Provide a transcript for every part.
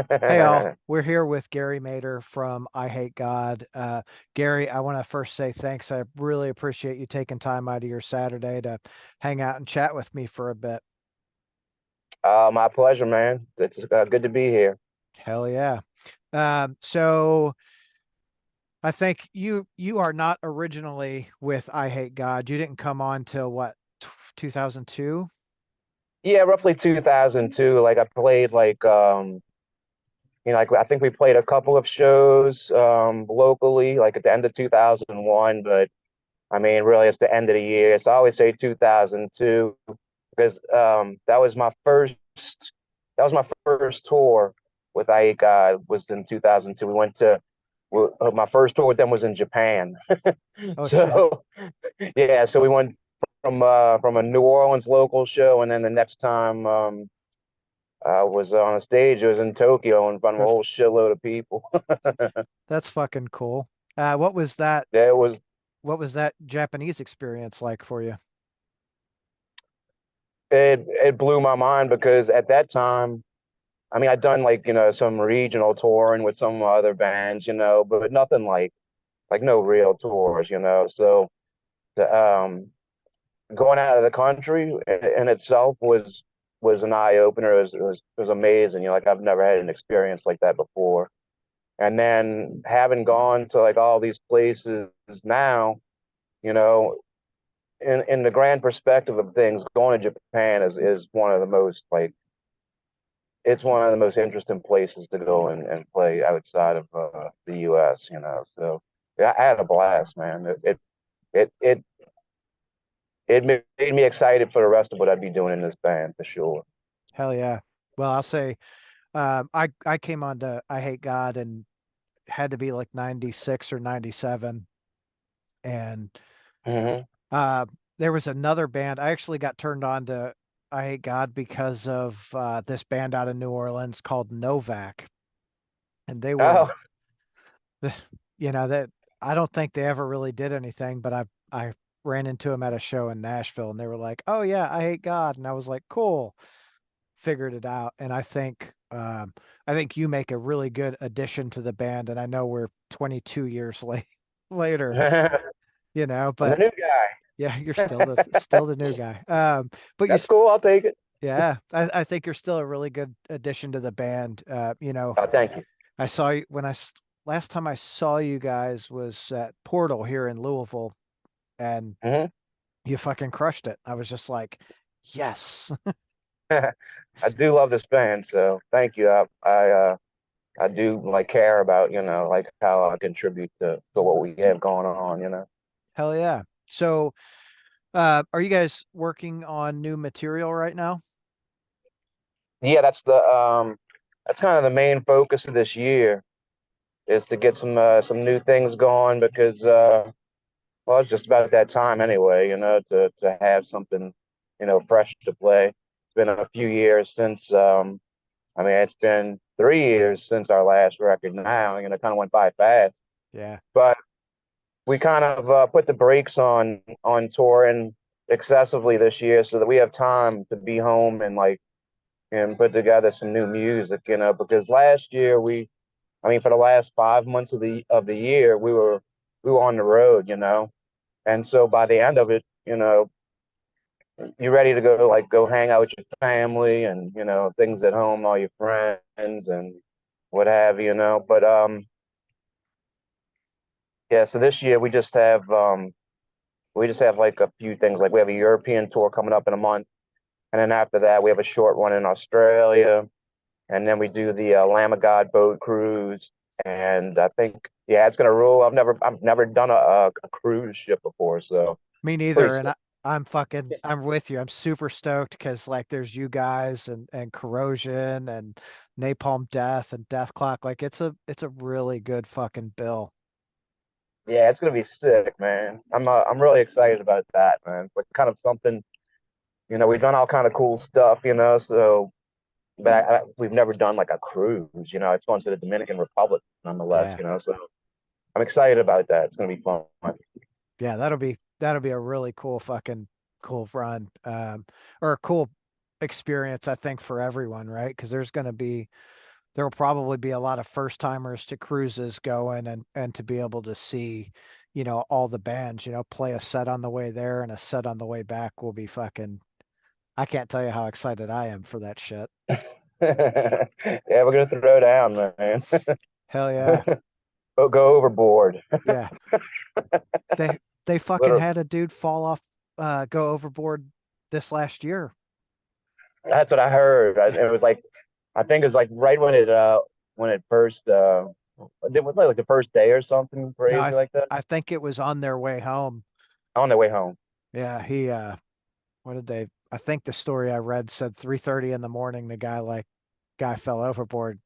Hey all, we're here with Gary Mater from Eyehategod. Gary, I want to first say thanks. I really appreciate you taking time out of your Saturday to hang out and chat with me for a bit. My pleasure, man. It's good to be here. Hell yeah. So I think you are not originally with Eyehategod. You didn't come on till what, 2002? Yeah, roughly 2002. Like I played like I think we played a couple of shows locally, like at the end of 2001. But I mean, really, it's the end of the year. So I always say 2002 because that was my first tour with Ike. Was in 2002. My first tour with them was in Japan. Oh shit. So yeah, so we went from a New Orleans local show, and then the next time I was on a stage, it was in Tokyo in front of a That's whole shitload of people. that's fucking cool. What was that? Yeah, it was What was that Japanese experience like for you? it blew my mind because at that time, I mean, I'd done like some regional touring with some other bands, but nothing like no real tours, So the going out of the country in itself was an eye opener. It was amazing. Like I've never had an experience like that before. And then having gone to like all these places now, you know, in the grand perspective of things, going to Japan is one of the most like it's one of the most interesting places to go and play outside of the U.S. So yeah, I had a blast, man. It it made me excited for the rest of what I'd be doing in this band for sure. Hell yeah. Well, I'll say I came on to I Hate God and had to be like 96 or 97. And Hmm. uh there was another band. I actually got turned on to I Hate God because of this band out of New Orleans called Novak. And they were Oh, that I don't think they ever really did anything, but I ran into them at a show in Nashville and they were like, "Oh yeah, I hate God." And I was like, "Cool." Figured it out. And I think you make a really good addition to the band. And I know we're 22 years later, I'm the but new guy. yeah, you're still the new guy. But That's cool. I'll take it. yeah, I think you're still a really good addition to the band. Oh, thank you. I saw you last time I saw you guys was at Portal here in Louisville, and Hmm. you fucking crushed it. I was just like, yes. I do love this band, so thank you. I do like care about like how I contribute to what we have going on. Hell yeah. So, are you guys working on new material right now? Yeah, that's kind of the main focus of this year is to get some new things going because well, it's just about that time anyway, to have something fresh to play. It's been a few years since I mean it's been 3 years since our last record now, it kind of went by fast. Yeah. But we kind of put the brakes on touring excessively this year so that we have time to be home and put together some new music, because last year I mean, for the last 5 months of the year, we were on the road, and so by the end of it, you're ready to go hang out with your family and things at home, all your friends and what have you, But yeah, so this year we just have like a few things. Like we have a European tour coming up in a month, and then after that we have a short one in Australia, and then we do the Lamb of God boat cruise. And I think yeah, it's gonna rule. I've never done a cruise ship before, so Me pretty neither. And stoked. I'm with you. I'm super stoked because like there's you guys and Corrosion and Napalm Death and Death Clock. Like it's a really good fucking bill. Yeah, it's gonna be sick, man. I'm really excited about that, man. But kind of something, we've done all kind of cool stuff, So, but we've never done like a cruise, It's going to the Dominican Republic, nonetheless, Yeah. So I'm excited about that. It's gonna be fun. Yeah, that'll be a really cool fucking cool run. Or a cool experience, I think, for everyone, right? Because there's gonna be There'll probably be a lot of first timers to cruises going, and to be able to see, all the bands, play a set on the way there and a set on the way back will be fucking. I can't tell you how excited I am for that shit. Yeah, we're gonna throw down, man. Hell yeah. Go overboard. Yeah. They fucking Literally, had a dude fall off, go overboard this last year. that's what I heard. It was like, I think it was like right when it first it was like the first day or something No, crazy like that I think it was on their way home. on their way home. Yeah, he what did they I think the story I read said 3:30 in the morning the guy fell overboard.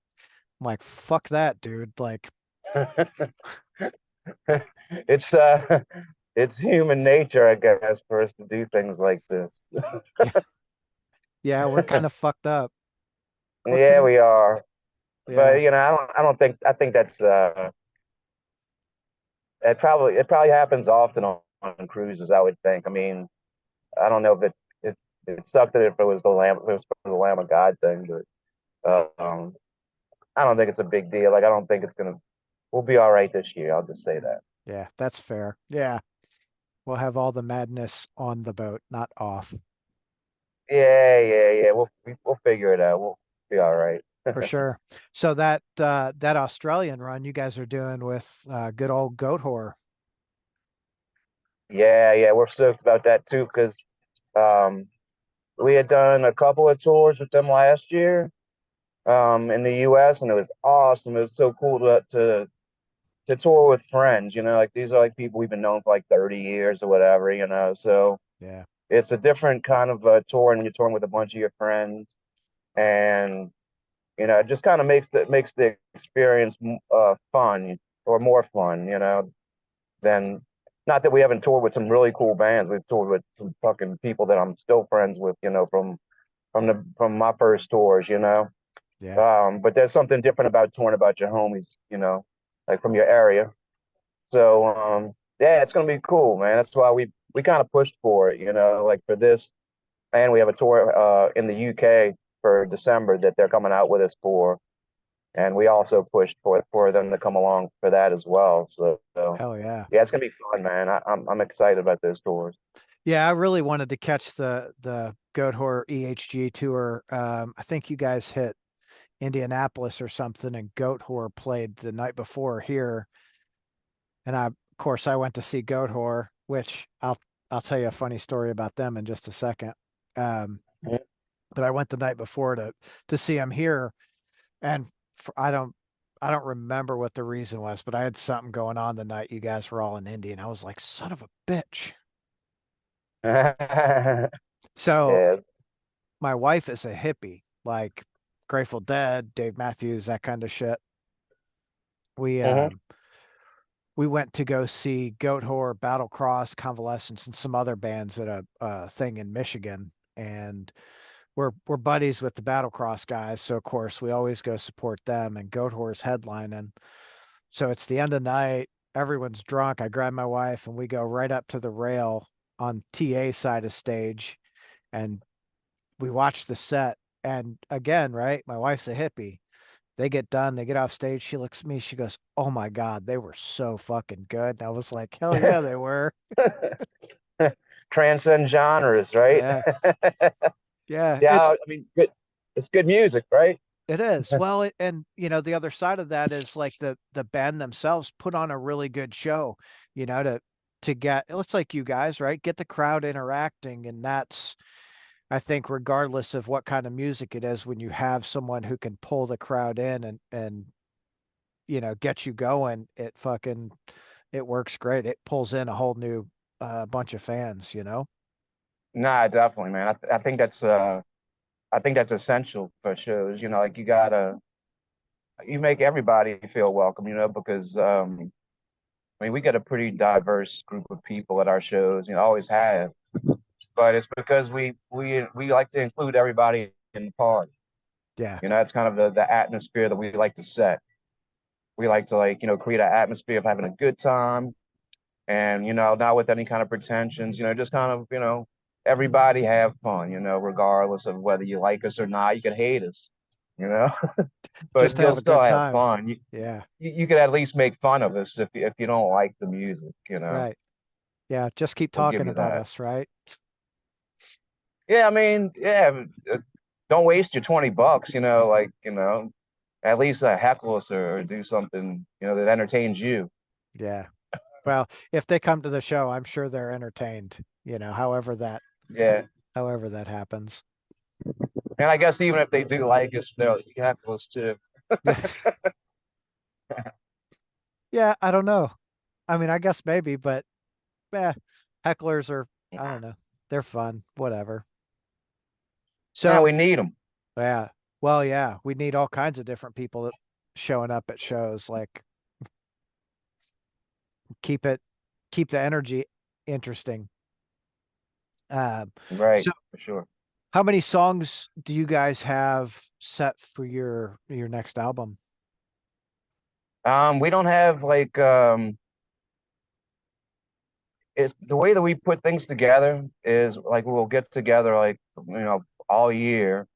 I'm like, fuck that, dude. Like, It's it's human nature, I guess, for us to do things like this. yeah, yeah, we're kind of fucked up. What Yeah, can we are. But Yeah. I think that's it probably happens often on cruises, I would think. I mean, I don't know if it sucked that if it was if it was for the Lamb of God thing, but I don't think it's a big deal. Like I don't think it's gonna we'll be all right this year. I'll just say that. Yeah, that's fair. Yeah. We'll have all the madness on the boat, not off. Yeah. We'll figure it out. We'll be all right. For sure. So that Australian run you guys are doing with good old Goat Whore. Yeah, we're stoked about that too, because um, we had done a couple of tours with them last year in the U.S. and it was awesome. It was so cool to tour with friends. You know, like these are like people we've been known for like 30 years or whatever. You know, so Yeah. it's a different kind of tour when you're touring with a bunch of your friends, and it just kind of makes the experience fun or more fun. Than not that we haven't toured with some really cool bands. We've toured with some fucking people that I'm still friends with. From my first tours. Yeah. But there's something different about touring about your homies. Like from your area. So yeah, it's gonna be cool, man. That's why we kind of pushed for it. Like for this, and we have a tour in the UK for December that they're coming out with us for, and we also pushed for them to come along for that as well. So Hell yeah. yeah, it's gonna be fun, man. I'm excited about those tours. Yeah, I really wanted to catch the Goat Whore EHG tour. I think you guys hit Indianapolis or something, and Goat Whore played the night before here. And of course, I went to see Goat Whore, which I'll tell you a funny story about them in just a second. Um, Mhm. but I went the night before to see them here, and I don't remember what the reason was, but I had something going on the night you guys were all in Indy, and I was like, son of a bitch. So Yeah. my wife is a hippie, like Grateful Dead, Dave Matthews, that kind of shit. We Hmm. um we went to go see Goat Whore, Battle Cross, Convalescence, and some other bands at a thing in Michigan. And we're buddies with the Battle Cross guys, so of course we always go support them. And Goat Whore's headlining, so it's the end of the night. Everyone's drunk. I grab my wife and we go right up to the rail on TA side of stage, and we watch the set. And again, right, my wife's a hippie. They get done, they get off stage. She looks at me, she goes, "Oh my God, they were so fucking good." And I was like, hell yeah, they were. Transcend genres, right? Yeah. Yeah. Yeah, I mean, good. It's good music, right? It is. Well, and the other side of that is like the band themselves put on a really good show, to get it's like you guys, right? Get the crowd interacting. And that's, I think, regardless of what kind of music it is, when you have someone who can pull the crowd in and get you going, it works great. It pulls in a whole new bunch of fans. Nah, definitely, man. I think that's essential for shows. Like you make everybody feel welcome. Because I mean, we get a pretty diverse group of people at our shows. Always have, but it's because we like to include everybody in the party. Yeah. It's kind of the atmosphere that we like to set. We like to create an atmosphere of having a good time and not with any kind of pretensions, just kind of everybody have fun, regardless of whether you like us or not. You can hate us, you know. Just But to have you'll a still good have time. fun. Yeah, You could at least make fun of us if you don't like the music, you know. right. Yeah, just keep We'll give talking you about that. us, right? Yeah, I mean, yeah, don't waste your $20, you know, like, at least heckle us or do something, that entertains you. Yeah. Well, if they come to the show, I'm sure they're entertained, Yeah. however that happens. And I guess even if they do like us, they'll heckle us too. Yeah. Yeah, I don't know. I mean, I guess maybe, but yeah, hecklers are, I don't know. They're fun, whatever. Yeah, So, we need them. yeah. Well, yeah, we need all kinds of different people showing up at shows. Like keep it, keep the energy interesting. Right, So for sure. how many songs do you guys have set for your next album? We don't have like it's the way that we put things together is like we'll get together like all year,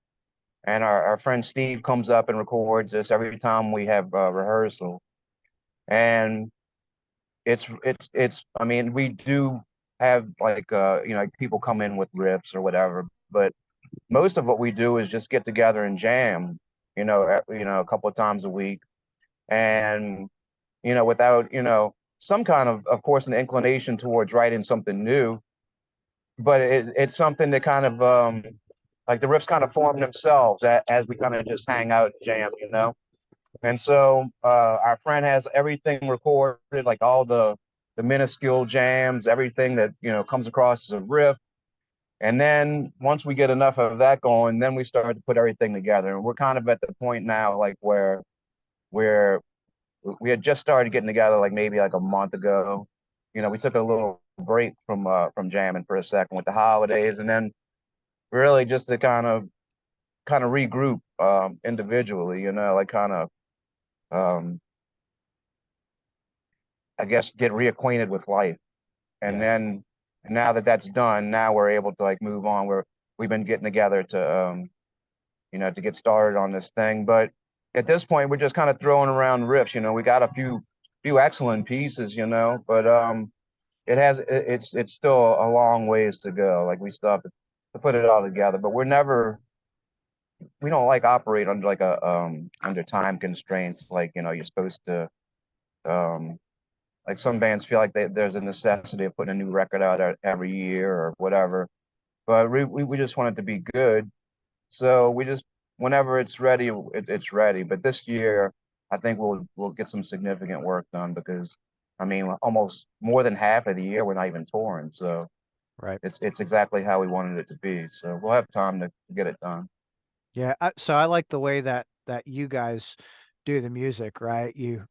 and our friend Steve comes up and records us every time we have rehearsal. And it's I mean, we do have like like people come in with riffs or whatever, but most of what we do is just get together and jam, a couple of times a week. And without some kind of course an inclination towards writing something new, but it's something that kind of like the riffs kind of form themselves as we kind of just hang out and jam, and so our friend has everything recorded, like all the minuscule jams, everything that comes across as a riff. And then once we get enough of that going, then we start to put everything together. And we're kind of at the point now, like where we had just started getting together, like maybe like a month ago. We took a little break from jamming for a second with the holidays, and then really just to kind of regroup individually, like kind of um, I guess get reacquainted with life. And Yeah, then now that that's done, now we're able to like move on. We've been getting together to get started on this thing. But at this point, we're just kind of throwing around riffs. We got a few excellent pieces, but it's still a long ways to go. Like we still have to put it all together. But we don't like operate under like a under time constraints. Like you're supposed to um like some bands feel like there's a necessity of putting a new record out every year or whatever. But we just want it to be good. So we just whenever it's ready, it's ready. But this year, I think we'll get some significant work done because I mean almost more than half of the year we're not even touring. So right. it's exactly how we wanted it to be. So we'll have time to get it done. Yeah, so I like the way that you guys do the music, right? You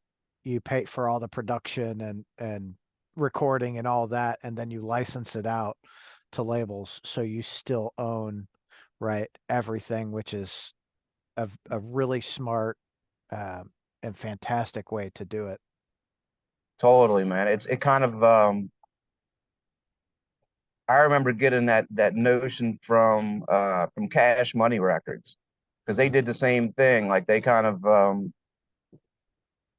pay for all the production and recording and all that, and then you license it out to labels, so you still own, right, everything, which is a really smart and fantastic way to do it. Totally, man. It kind of I remember getting that notion from Cash Money Records because they Mhm. did the same thing. Like they kind of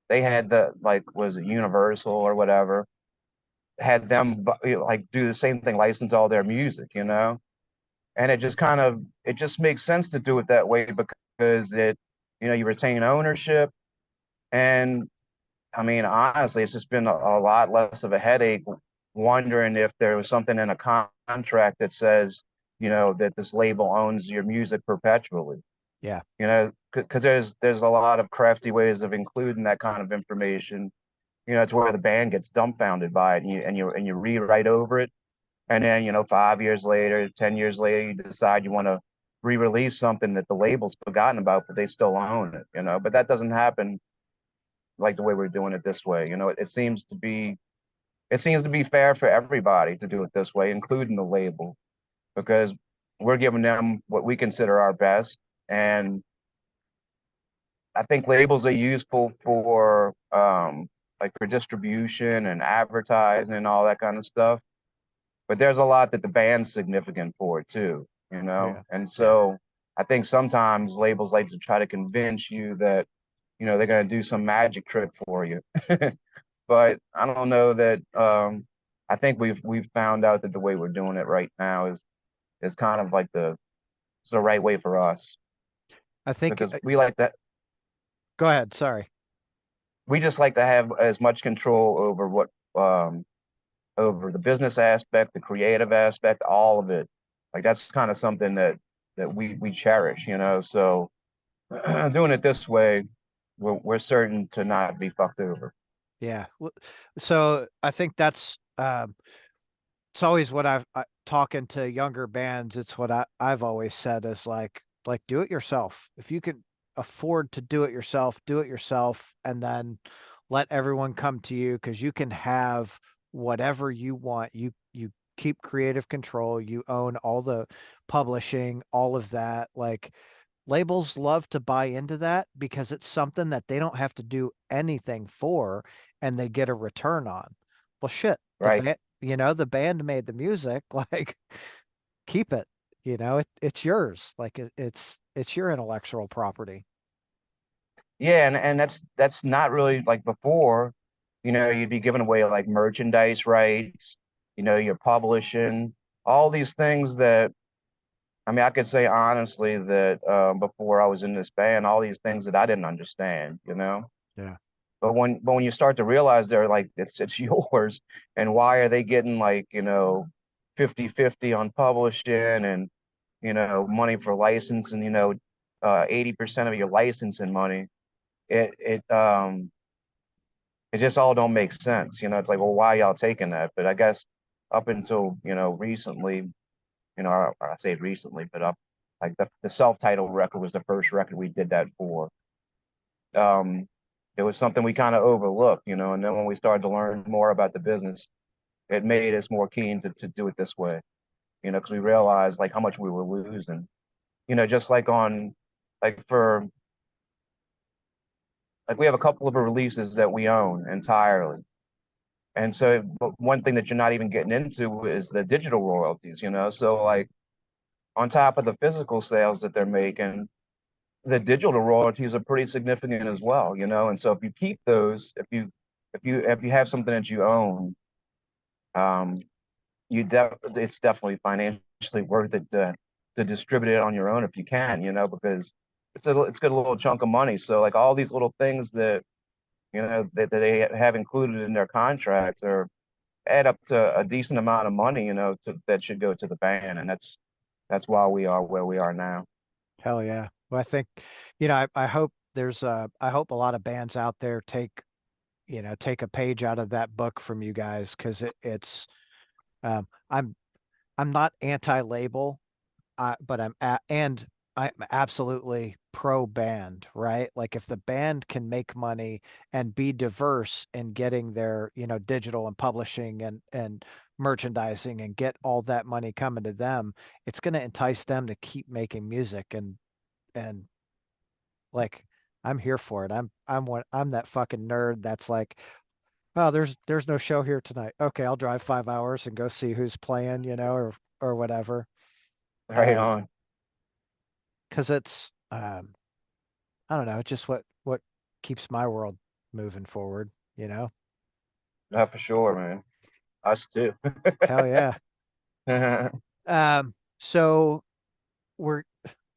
they had the like was it Universal or whatever had them like do the same thing, license all their music, and it just makes sense to do it that way because you retain ownership. And I mean honestly it's just been a lot less of a headache wondering if there was something in a contract that says that this label owns your music perpetually, Yeah, because there's a lot of crafty ways of including that kind of information. It's where the band gets dumbfounded by it, and you rewrite over it, and then 5 years later, 10 years later, you decide you want to re-release something that the label's forgotten about, but they still own it. But that doesn't happen like the way we're doing it this way. It seems to be fair for everybody to do it this way, including the label, because we're giving them what we consider our best, and I think labels are useful for like for distribution and advertising and all that kind of stuff. But there's a lot that the band's significant for too, oh yeah, and yeah, so I think sometimes labels like to try to convince you that, they're going to do some magic trick for you. But I don't know that. I think we've found out that the way we're doing it right now is kind of like it's the right way for us I think, because we like that. go ahead. Sorry. We just like to have as much control over over the business aspect, the creative aspect, all of it. Like that's kind of something that we cherish, So doing it this way, we're certain to not be fucked over. Yeah. So I think that's, it's always what talking to younger bands. It's what I've always said is like do it yourself. If you can afford to do it yourself, and then let everyone come to you because you can have whatever you want. You keep creative control. You own all the publishing, all of that. Like labels love to buy into that because it's something that they don't have to do anything for and they get a return on. Well, shit, the Right. band, the band made the music, like keep it, it's yours. Like it's your intellectual property. Yeah, and that's not really like before, you'd be giving away like merchandise rights, you're publishing all these things that I mean, I could say honestly that before I was in this band, all these things that I didn't understand. Yeah. But when you start to realize they're like it's yours, and why are they getting like 50/50 on publishing and money for licensing, 80% of your licensing money, it just all don't make sense. It's like, well, why y'all taking that? But I guess up until recently, I say recently, but up like the self-titled record was the first record we did that for. Um, it was something we kind of overlooked, and then when we started to learn more about the business, it made us more keen to do it this way, because we realized like how much we were losing, just like on like for like we have a couple of releases that we own entirely. And so but one thing that you're not even getting into is the digital royalties. So like on top of the physical sales that they're making, the digital royalties are pretty significant as well. And so if you keep those, if you have something that you own, um, it's definitely financially worth it to distribute it on your own if you can, because it's got a little chunk of money. So like all these little things that they have included in their contracts are add up to a decent amount of money, that should go to the band, and that's why we are where we are now. Hell yeah. Well, I think, I hope I hope a lot of bands out there take a page out of that book from you guys because it's, um, I'm, I'm not anti-label, but I'm absolutely pro band, right? Like if the band can make money and be diverse in getting their, digital and publishing and merchandising and get all that money coming to them, it's going to entice them to keep making music and like I'm here for it. I'm that fucking nerd that's like, oh, there's no show here tonight. Okay, I'll drive 5 hours and go see who's playing, or whatever. Right Um, on. because it's I don't know, it's just what keeps my world moving forward. Not for sure, man. Us too. Hell yeah. So were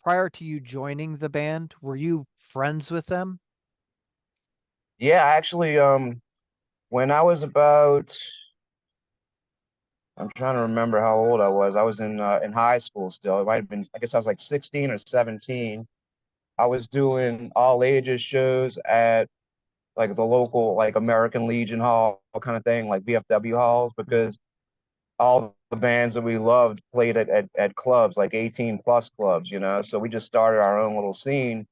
prior to you joining the band, were you friends with them? Yeah, actually, when I was about, I'm trying to remember how old I was. I was in high school still. It might have been, I guess I was like 16 or 17. I was doing all ages shows at like the local like American Legion Hall kind of thing, like VFW halls, because all the bands that we loved played at clubs, like 18 plus clubs. So we just started our own little scene.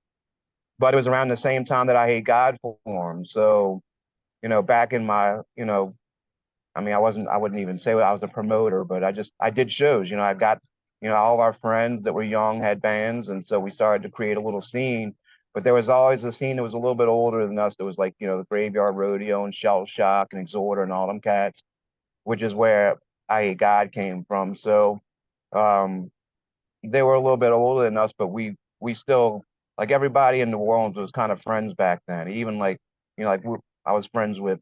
But it was around the same time that I Hate God formed. So, back in my, I mean, I wouldn't even say I was a promoter, but I did shows. I've got, all of our friends that were young had bands. And so we started to create a little scene. But there was always a scene that was a little bit older than us. That was like, the Graveyard Rodeo and Shell Shock and Exhorder and all them cats, which is where I Hate God came from. So, um, they were a little bit older than us, but we we still like everybody in New Orleans was kind of friends back then. Even like I was friends with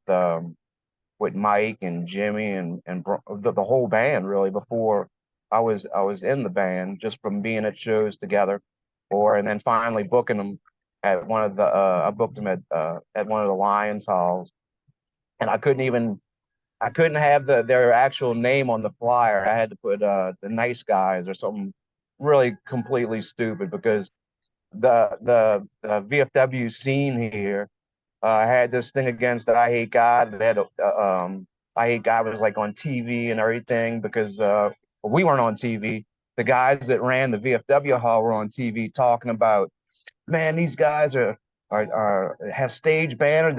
Mike and Jimmy and the whole band really before I was in the band just from being at shows together, or and then finally booking them at one of the I booked them at one of the Lions halls, and I couldn't have their actual name on the flyer. I had to put the Nice Guys or something really completely stupid because the VFW scene here had this thing against Eyehategod. They had Eyehategod was like on TV and everything because we weren't on TV. The guys that ran the VFW hall were on TV talking about, man, these guys are have stage banner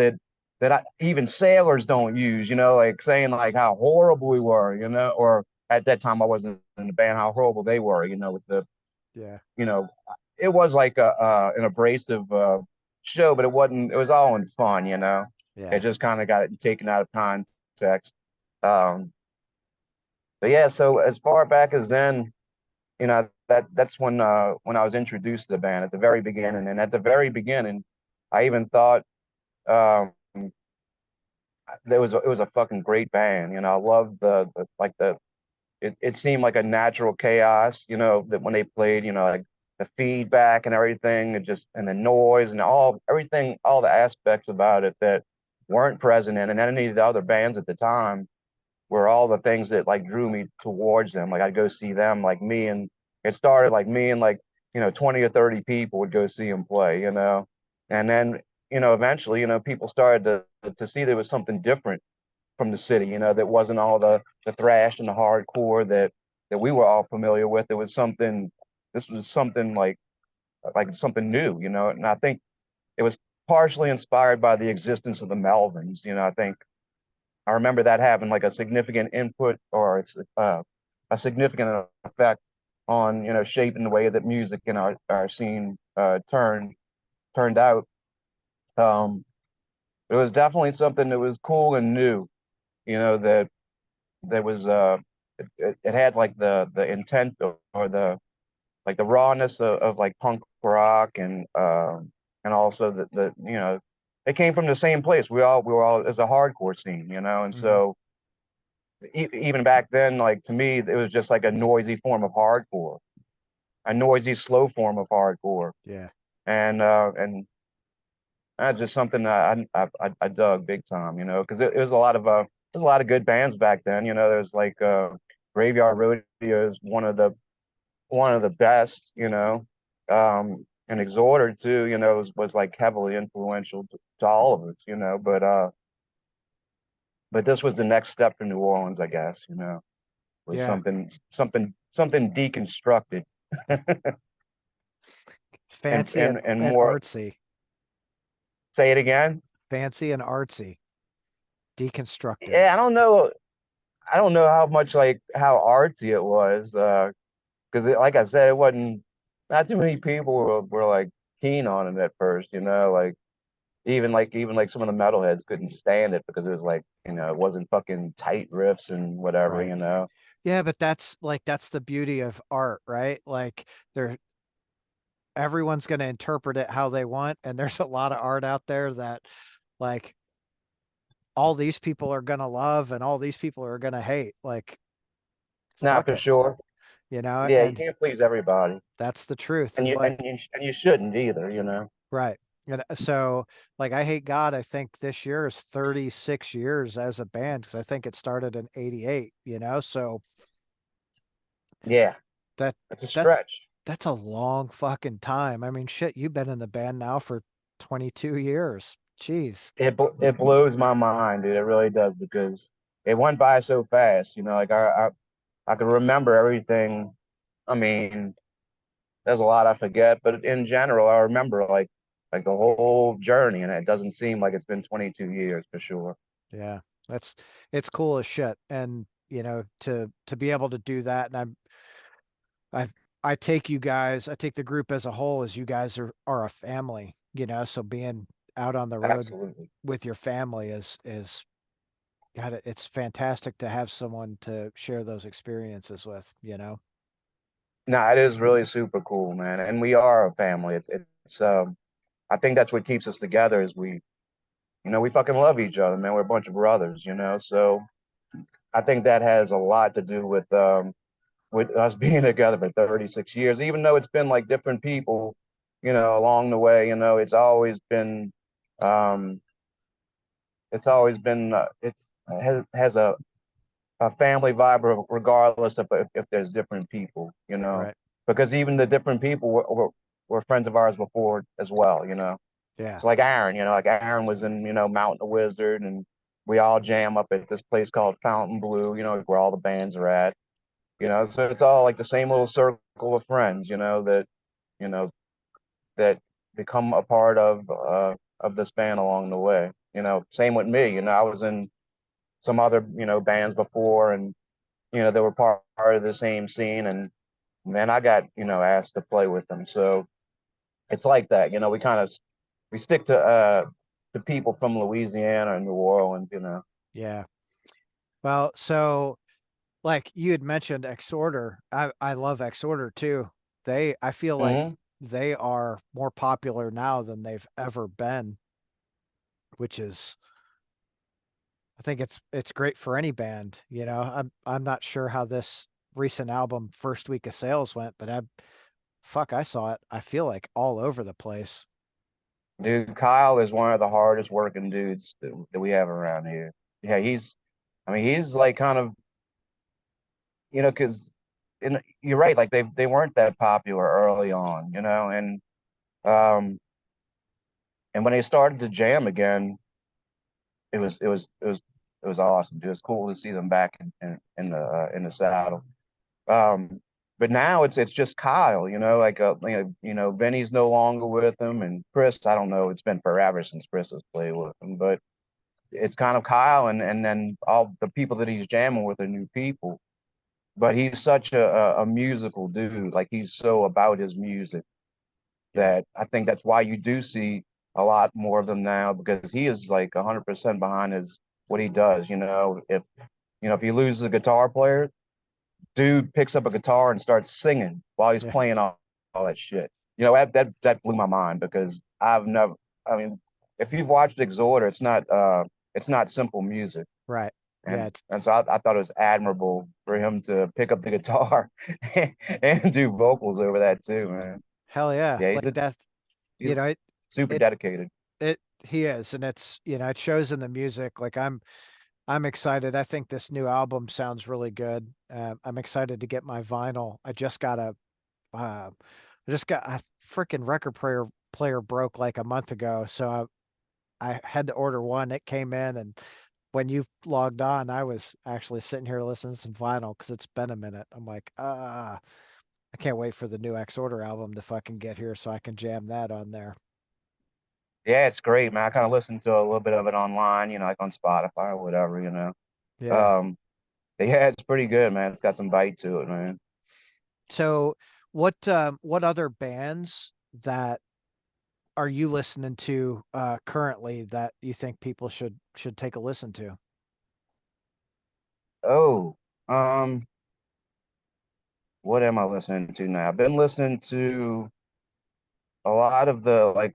that even sailors don't use, like saying like how horrible we were, or at that time I wasn't in the band, how horrible they were, with the, Yeah. you know, it was like an abrasive show, but it was all in fun, It Yeah. just kind of got it taken out of context. Um, but yeah, so as far back as then, that's when I was introduced to the band at the very beginning. And at the very beginning, I even thought um it was a fucking great band. I loved the like the it seemed like a natural chaos, that when they played, like the feedback and everything, and the noise and everything, all the aspects about it that weren't present in any of the other bands at the time were all the things that like drew me towards them. Like I'd go see them, like me and it started like me and like 20 or 30 people would go see them play, and then eventually people started to see there was something different from the city, that wasn't all the thrash and the hardcore that we were all familiar with. It was something. This was something like something new, and I think it was partially inspired by the existence of the Melvins. I think I remember that having like a significant input or a significant effect on shaping the way that music in our scene turned out. Um, it was definitely something that was cool and new. That was it had like the intent or the like the rawness of like punk rock and also the it came from the same place. We were all as a hardcore scene, and Hmm. so even back then, like to me, it was just like a noisy form of hardcore, a noisy, slow form of hardcore, Yeah. and that's just something that I dug big time, because it was a lot of there's a lot of good bands back then, there's like Graveyard Rodeo is one of the best, and Exhorder too, was like heavily influential to all of us, but this was the next step for New Orleans, I guess, was Yeah. something deconstructed and Fancy and and and more. artsy. Say it again. Fancy and artsy. Deconstructed. Yeah, I don't know how much like how artsy it was, because like I said, it wasn't not too many people were like keen on it at first, like even like some of the metalheads couldn't stand it because it was like, it wasn't fucking tight riffs and whatever, Right. you know. Yeah, but that's the beauty of art, right? Like there everyone's going to interpret it how they want, and there's a lot of art out there that like all these people are going to love and all these people are going to hate. Like Not fuck for it, sure. Yeah, you and can't please everybody. that's the truth. And you But and you and you shouldn't either. right. And so like Eyehategod, I think this year is 36 years as a band because I think it started in 88, so Yeah, that it's a that stretch. that's a long fucking time. I mean, shit, you've been in the band now for 22 years. Jeez. It blows my mind, dude. It really does because it went by so fast. Like I can remember everything. I mean, there's a lot I forget, but in general, I remember like the whole journey, and it doesn't seem like it's been 22 years for sure. Yeah. That's it's cool as shit. And to be able to do that, and I I take you guys, I take the group as a whole as you guys are a family, so being out on the road Absolutely. with your family is God, it's fantastic to have someone to share those experiences with. No, it is really super cool, man. And we are a family. It's I think that's what keeps us together is we fucking love each other, man. We're a bunch of brothers. So I think that has a lot to do with us being together for 36 years, even though it's been like different people, along the way, um, it's has a family vibe regardless of if there's different people, Right. because even the different people were friends of ours before as well. Yeah. So like Aaron, like Aaron was in Mountain the Wizard, and we all jam up at this place called Fountain Blue, where all the bands are at. So it's all like the same little circle of friends, you know, that become a part of this band along the way. Same with me. I was in some other bands before, and they were part of the same scene, and then I got asked to play with them. So it's like that. We stick to people from Louisiana and New Orleans. Yeah. Well, so like you had mentioned Exhorder. I love Exhorder too. I feel like Hmm. they are more popular now than they've ever been, which is I think it's great for any band, you know. I'm not sure how this recent album first week of sales went, but I saw it. I feel like all over the place. Dude, Kyle is one of the hardest working dudes that we have around here. Yeah, he's like kind of, because you're right, like they weren't that popular early on, um, and when they started to jam again, it was awesome. It was cool to see them back in the saddle. Um, but now it's just Kyle, like Vinny's no longer with him, and Chris, I don't know, it's been forever since Chris has played with him, but it's kind of Kyle, and then all the people that he's jamming with are new people. But he's such a musical dude. Like he's so about his music Yeah. that I think that's why you do see a lot more of them now because he is like 100% behind his what he does. If he loses a guitar player, dude picks up a guitar and starts singing while he's Yeah. playing all that shit. That blew my mind because I've never. I mean, if you've watched Exhorder, it's not simple music, Right. Yeah, and it's and so I thought it was admirable for him to pick up the guitar and do vocals over that too, man. hell yeah. Yeah, Like that, he's you know, super it dedicated. he is, and it's, it shows in the music. Like I'm excited. I think this new album sounds really good. I'm excited to get my vinyl. I just got a freaking record player broke like a month ago, so I had to order one. It came in, and when you logged on, I was actually sitting here listening to some vinyl because it's been a minute. I'm like, I can't wait for the new X Order album to fucking get here so I can jam that on there. Yeah, it's great, man. I kind of listened to a little bit of it online, like on Spotify or whatever. Yeah. Um, yeah, it's pretty good, man. It's got some bite to it, man. So what other bands that are you listening to currently that you think people should take a listen to? Oh, um, what am I listening to now? I've been listening to a lot of I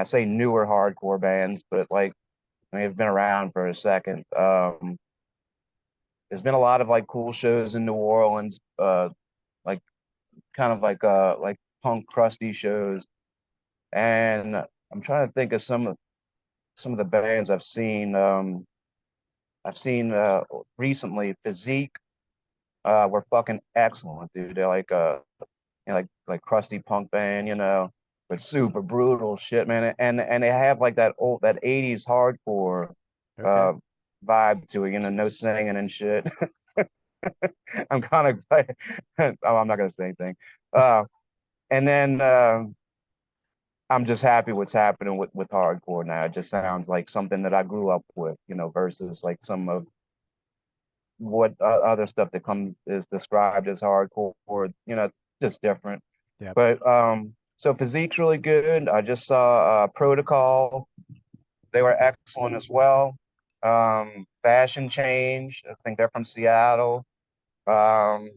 say newer hardcore bands, but it's been around for a second. There's been a lot of like cool shows in New Orleans, like kind of like punk crusty shows, and I'm trying to think of some of the bands I've seen. I've seen recently Physique were fucking excellent, dude. They're like crusty punk band, but super brutal shit, man. And they have like that 80s hardcore Okay. uh vibe to it, no singing and shit. I'm kind of like, oh, I'm not gonna say anything. Uh, and then I'm just happy what's happening with hardcore now. It just sounds like something that I grew up with, versus like some of what other stuff that comes is described as hardcore, just different. Yep. But so Physique's really good. I just saw Protocol. They were excellent as well. Fashion Change. I think they're from Seattle. Um,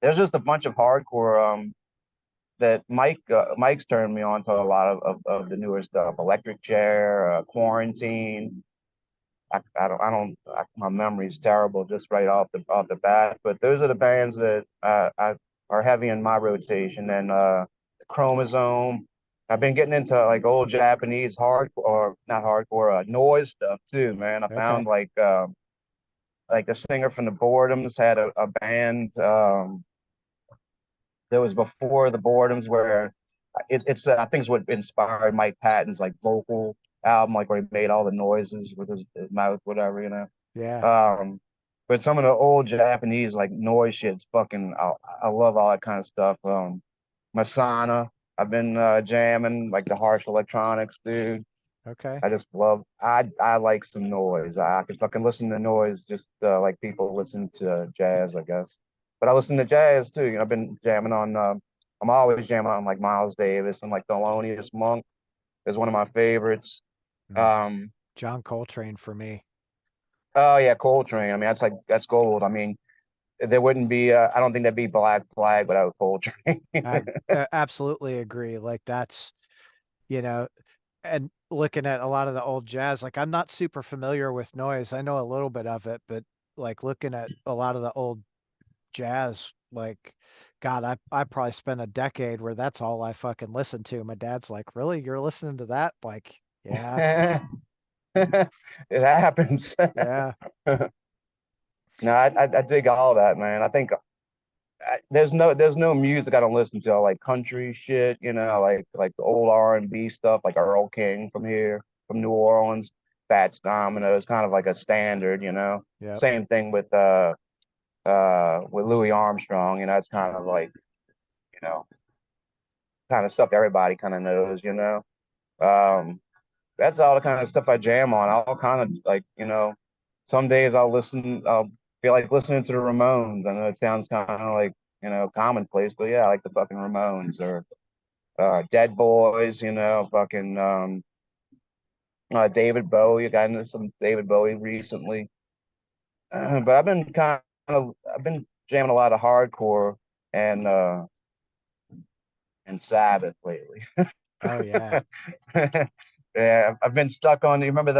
there's just a bunch of hardcore that Mike's turned me on to a lot of the newer stuff. Electric Chair, Quarantine. My memory's terrible just right off the bat. But those are the bands that I are heavy in my rotation. And Chromosome. I've been getting into like old Japanese hardcore, or not hardcore, noise stuff too, man. I found Okay. like the singer from the Boredoms had a band that was before the Boredoms where it's I think it's what inspired Mike Patton's like vocal album, like where he made all the noises with his mouth, whatever, you know. Yeah. But some of the old Japanese like noise shit's fucking. I love all that kind of stuff. Masana, I've been jamming like the harsh electronics, dude. Okay. I just love. I like some noise. I could fucking listen to noise just like people listen to jazz, I guess. But I listen to jazz too. You know, I've been jamming on. I'm always jamming on like Miles Davis and like Thelonious Monk is one of my favorites. Mm. Um, John Coltrane for me. oh yeah, Coltrane. I mean, that's gold. I mean, there wouldn't be. I don't think there'd be Black Flag without Coltrane. I absolutely agree. Like that's, you know, and looking at a lot of the old jazz, like I'm not super familiar with noise. I know a little bit of it, but like looking at a lot of the old jazz, like God, I probably spent a decade where that's all I fucking listened to. My dad's like, "Really? You're listening to that?" Like, yeah, It happens. yeah, No, I dig all that, man. I think there's no music I don't listen to. I like country shit, you know, like the old R&B stuff, like Earl King from here, from New Orleans, Fats Domino is kind of like a standard, you know. yep, Same thing with Louis Armstrong, you know, it's kind of like, you know, kind of stuff everybody kind of knows, you know. Um, that's all the kind of stuff I jam on. All kind of like, you know, some days I'll feel like listening to the Ramones. I know it sounds kind of like, you know, commonplace, but yeah, I like the fucking Ramones or Dead Boys, you know, fucking David Bowie. I got into some David Bowie recently. But I've been jamming a lot of hardcore and uh and Sabbath lately. oh yeah, Yeah, I've been stuck on. You remember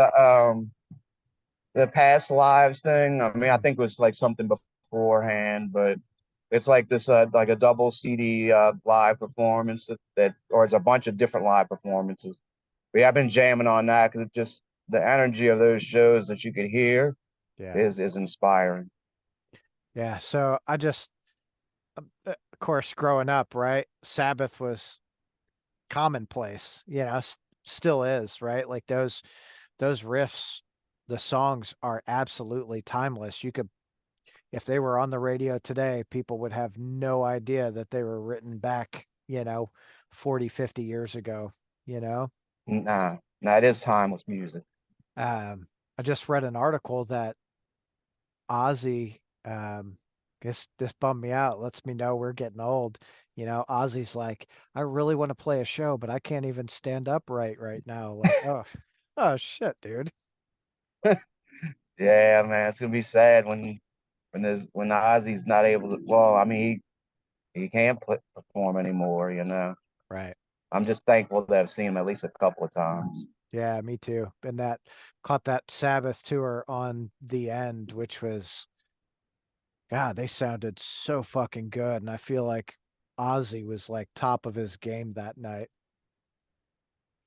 the past lives thing? I mean, I mm, think it was like something beforehand, but it's like this like a double CD live performance or it's a bunch of different live performances. But yeah, I've been jamming on that because it just the energy of those shows that you could hear yeah, is inspiring. yeah. So I just, of course, growing up, right? Sabbath was commonplace, still is, right? Like those riffs, the songs are absolutely timeless. You could, if they were on the radio today, people would have no idea that they were written back, 40, 50 years ago, you know? Nah, it is timeless music. I just read an article that Ozzy, guess this bummed me out, lets me know we're getting old. Ozzy's like, I really want to play a show, but I can't even stand up right now. Like, oh shit, dude. Yeah, man, it's gonna be sad when Ozzy's not able to. Well, I mean, he can't perform anymore. You know, Right. I'm just thankful that I've seen him at least a couple of times. Yeah, me too. And that caught that Sabbath tour on the end, which was, God, they sounded so fucking good. And I feel like Ozzy was like top of his game that night.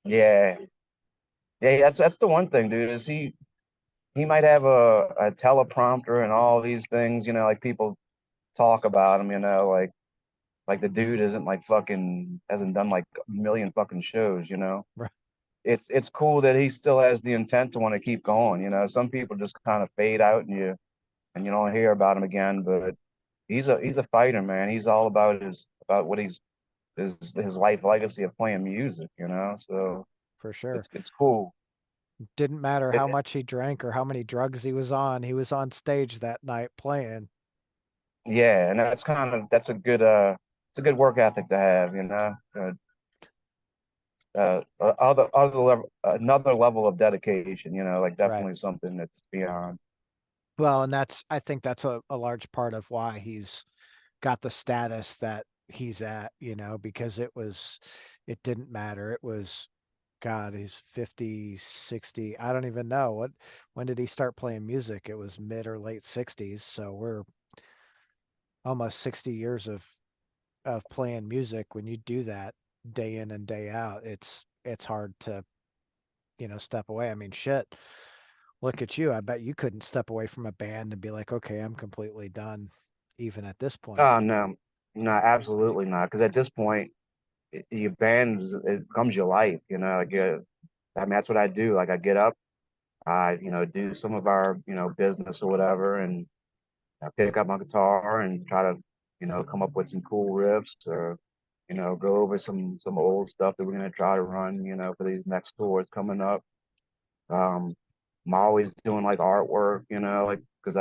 Yeah, yeah, that's the one thing, dude. Is he might have a teleprompter and all these things. You know, like people talk about him. You know, like the dude isn't like fucking hasn't done like a million fucking shows. You know, Right. it's cool that he still has the intent to want to keep going. You know, some people just kind of fade out and you don't hear about him again. But he's a fighter, man. He's all about about what his life legacy of playing music, you know. So For sure. it's cool. Didn't matter It, how much he drank or how many drugs he was on stage that night playing. yeah, and that's a good it's a good work ethic to have, you know. Other level another level of dedication, you know, like Right. definitely something that's beyond. Well, and I think that's a large part of why he's got the status that he's at, because it didn't matter. It was, God, he's 50, 60. I don't even know when did he start playing music? It was mid or late 60s. So we're almost 60 years of playing music. When you do that day in and day out, it's hard to, step away. I mean, shit. Look at you. I bet you couldn't step away from a band and be like, okay, I'm completely done, even at this point. Oh no, no, absolutely not. Because at this point, your band it becomes your life. I mean, that's what I do. Like I get up, I do some of our business or whatever, and I pick up my guitar and try to come up with some cool riffs or go over some old stuff that we're gonna try to run for these next tours coming up. Um, I'm always doing like artwork, like because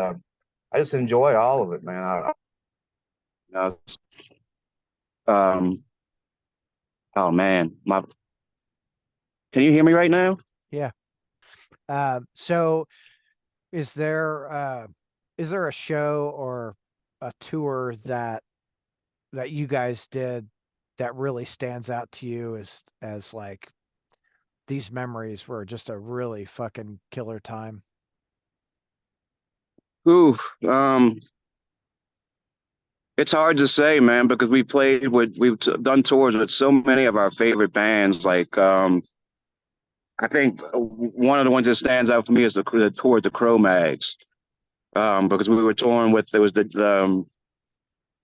I just enjoy all of it, man. You know, um, oh man, my can you hear me right now? Yeah. So is there uh is there a show or a tour that you guys did that really stands out to you as like these memories were just a really fucking killer time? Ooh, it's hard to say, man, because we've done tours with so many of our favorite bands. Like, I think one of the ones that stands out for me is the tour with the Cro-Mags. Because we were touring with it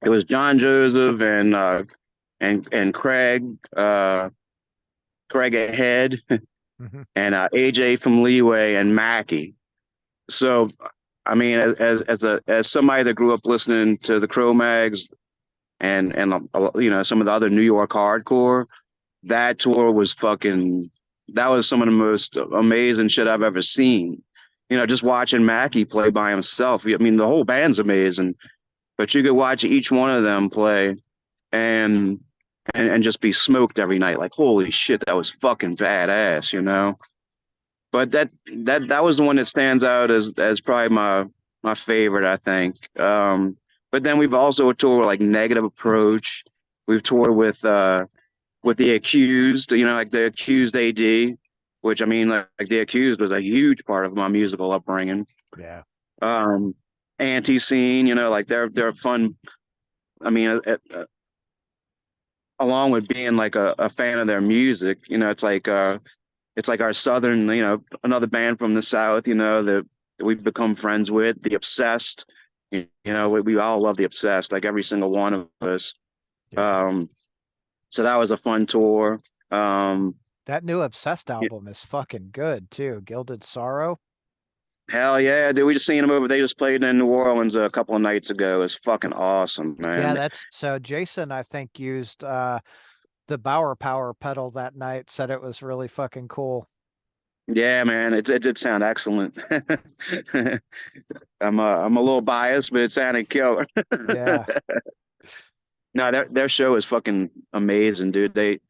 was John Joseph and Craig Ahead Hmm. and AJ from Leeway and Mackie. So I mean, as somebody that grew up listening to the Cro-Mags and some of the other New York hardcore, that tour was fucking that was some of the most amazing shit I've ever seen. Just watching Mackie play by himself. I mean, the whole band's amazing, but you could watch each one of them play and and just be smoked every night. Like, holy shit, that was fucking badass. But that was the one that stands out as probably my favorite, I think. But then we've also toured like Negative Approach. We've toured with the Accused, like the Accused AD, which I mean, like the Accused was a huge part of my musical upbringing. Yeah. Um, Anti-Scene, like they're fun. I mean, along with being like a fan of their music, it's like our southern, another band from the South, that we've become friends with, the Obsessed. We all love the Obsessed, like every single one of us. Yeah. Um, so that was a fun tour. That new Obsessed y- album is fucking good too. Gilded Sorrow. Hell yeah, dude. We just seen them over. They just played in New Orleans a couple of nights ago. It's fucking awesome, Yeah, man. that's so Jason, I think, used the Bauer Power pedal that night, said it was really fucking cool. Yeah, man. It did sound excellent. I'm a little biased, but it sounded killer. Yeah. No, their show is fucking amazing, dude. The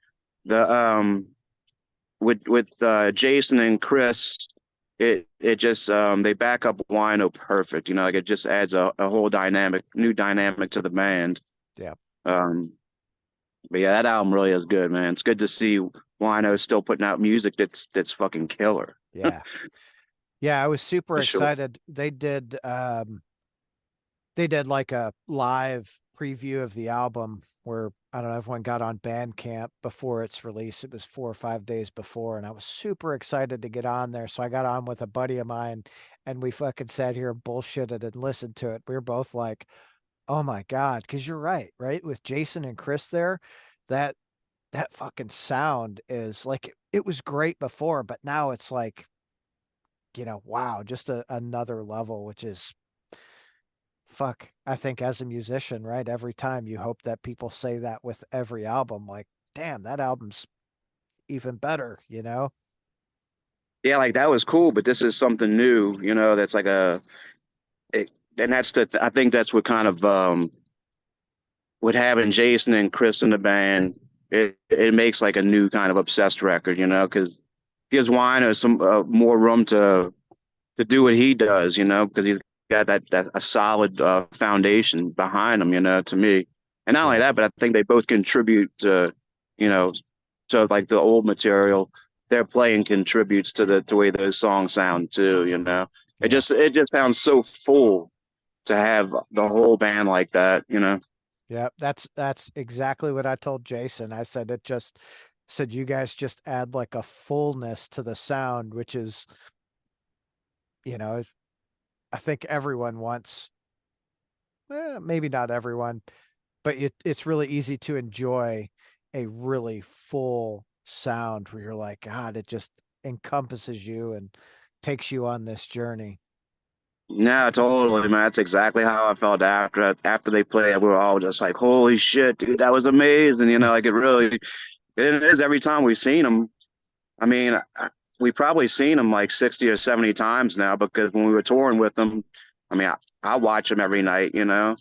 with Jason and Chris, it just they back up Wino perfect. Like it just adds a whole new dynamic to the band. Yeah. Um, but yeah, that album really is good, man. It's good to see Wino still putting out music that's fucking killer Yeah. Yeah, I was super for sure. excited. They did like a live preview of the album where I don't know, everyone got on Bandcamp before its release. It was 4 or 5 days before, and I was super excited to get on there. So I got on with a buddy of mine, and we fucking sat here and bullshitted and listened to it. We were both like, "Oh my God," because you're right, right? With Jason and Chris there, that that fucking sound is like it was great before, but now it's like, wow, just another level, which is fuck. I think as a musician, right? Every time you hope that people say that with every album, like, damn, that album's even better. Yeah, like that was cool, but this is something new. That's like and I think that's what kind of with having Jason and Chris in the band, it makes like a new kind of obsessed record, because gives Winer some more room to do what he does, because he's got that a solid foundation behind them, to me. And not only Yeah. that, but I think they both contribute to, you know, so like the old material, their playing contributes to the way those songs sound too. It Yeah. just sounds so full to have the whole band like that. Yeah. That's exactly what I told Jason. I said said you guys just add like a fullness to the sound, which is, you know, I think everyone wants, maybe not everyone, but it's really easy to enjoy a really full sound where you're like, God, it just encompasses you and takes you on this journey. Yeah, totally, man. That's exactly how I felt after they played. We were all just like, "Holy shit, dude, that was amazing!" Like it is every time we've seen them. I mean, we probably seen them like 60 or 70 times now because when we were touring with them, I mean, I watch them every night, and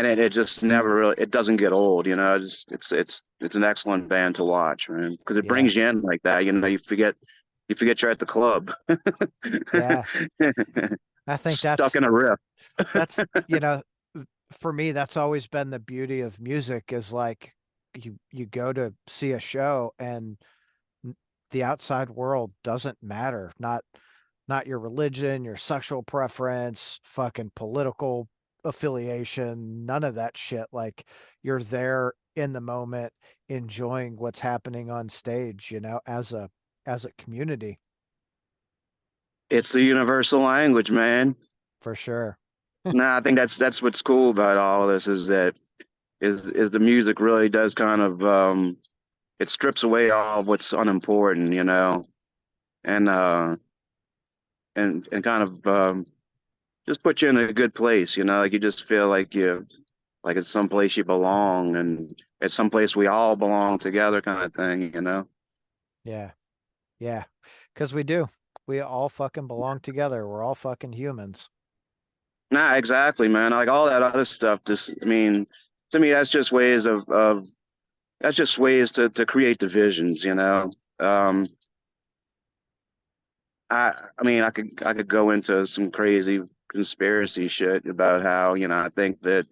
it just never really it doesn't get old. It's an excellent band to watch, man, because it Yeah. brings you in like that. You forget you're at the club, Yeah. I think stuck in a riff. that's, for me, that's always been the beauty of music is like you go to see a show and the outside world doesn't matter. Not your religion, your sexual preference, fucking political affiliation, none of that shit. Like you're there in the moment enjoying what's happening on stage, as a community, It's the universal language, man. for sure. Nah, I think that's what's cool about all of this is that is the music really does kind of it strips away all of what's unimportant, and and kind of just put you in a good place, like you just feel like it's someplace you belong and it's someplace we all belong together kind of thing. Yeah. Yeah. Because we do. We all fucking belong together. We're all fucking humans. Nah, exactly, man. Like all that other stuff, just I mean, to me that's just ways of that's just ways to create divisions. Um, I mean, I could go into some crazy conspiracy shit about how I think that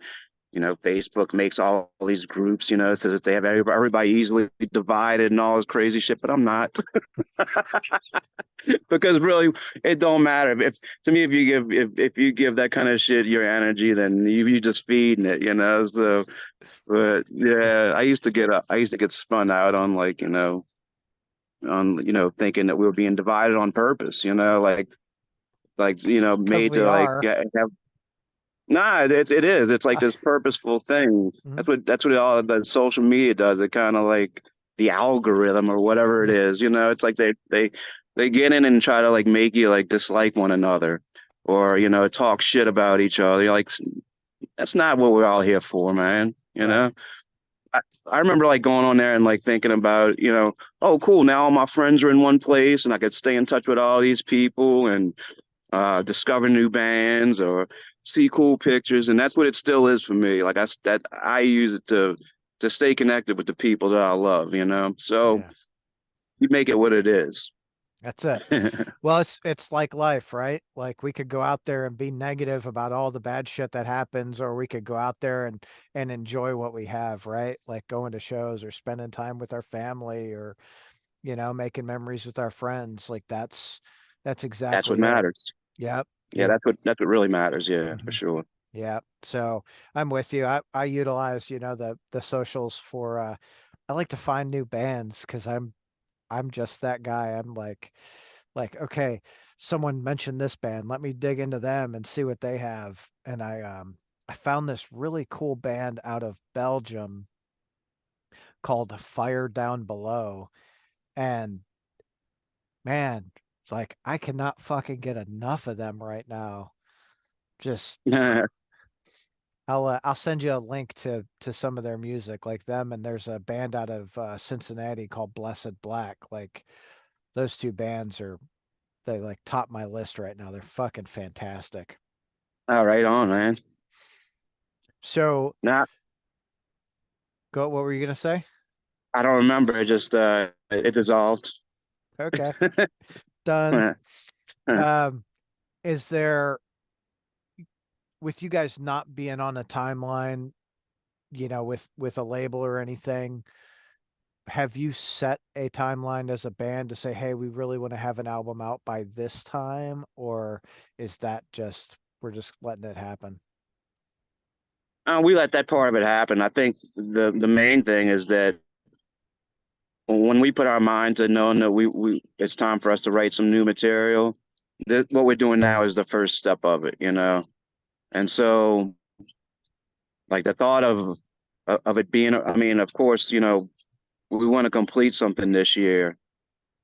Facebook makes all these groups so that they have everybody easily divided and all this crazy shit, but I'm not. Because really it don't matter. If to me if you give that kind of shit your energy, then you just feeding it. So but yeah, I used to get spun out on thinking that we were being divided on purpose, like Because made we to like are. have nah, it is. It's like this purposeful thing. Mhm. That's what all the social media does. It kind of like the algorithm or whatever it is. It's like they get in and try to like make you like dislike one another or talk shit about each other. You're like, that's not what we're all here for, man. You Right. know? I remember like going on there and like thinking about, oh cool, now all my friends are in one place and I could stay in touch with all these people and discover new bands or see cool pictures, and that's what it still is for me. Like I use it to stay connected with the people that I love. So Yeah. you make it what it is. That's it. Well, it's like life, right? Like we could go out there and be negative about all the bad shit that happens, or we could go out there and enjoy what we have, right? Like going to shows or spending time with our family or, making memories with our friends. Like that's That's what exactly it. matters. Yep. Yeah, that's what really matters. Yeah, for Mhm. sure. Yeah. So I'm with you. I utilize, the socials for I like to find new bands because I'm just that guy. I'm like, okay, someone mentioned this band. Let me dig into them and see what they have. And I found this really cool band out of Belgium called Fire Down Below. And man, it's like I cannot fucking get enough of them right now. Just I'll send you a link to some of their music, like them, and there's a band out of Cincinnati called Blessed Black. Like those two bands they like top my list right now. They're fucking fantastic. All right, on man. So Nah, go. What were you gonna say? I don't remember. It just it dissolved. Okay, done. Um, is there? with you guys not being on a timeline, with a label or anything, have you set a timeline as a band to say, hey, we really want to have an album out by this time? Or is that just, we're just letting it happen? We let that part of it happen. I think the main thing is that when we put our mind to knowing that we it's time for us to write some new material, what we're doing now is the first step of it, you know. And so, like the thought of it being, I mean, of course, you know, we want to complete something this year,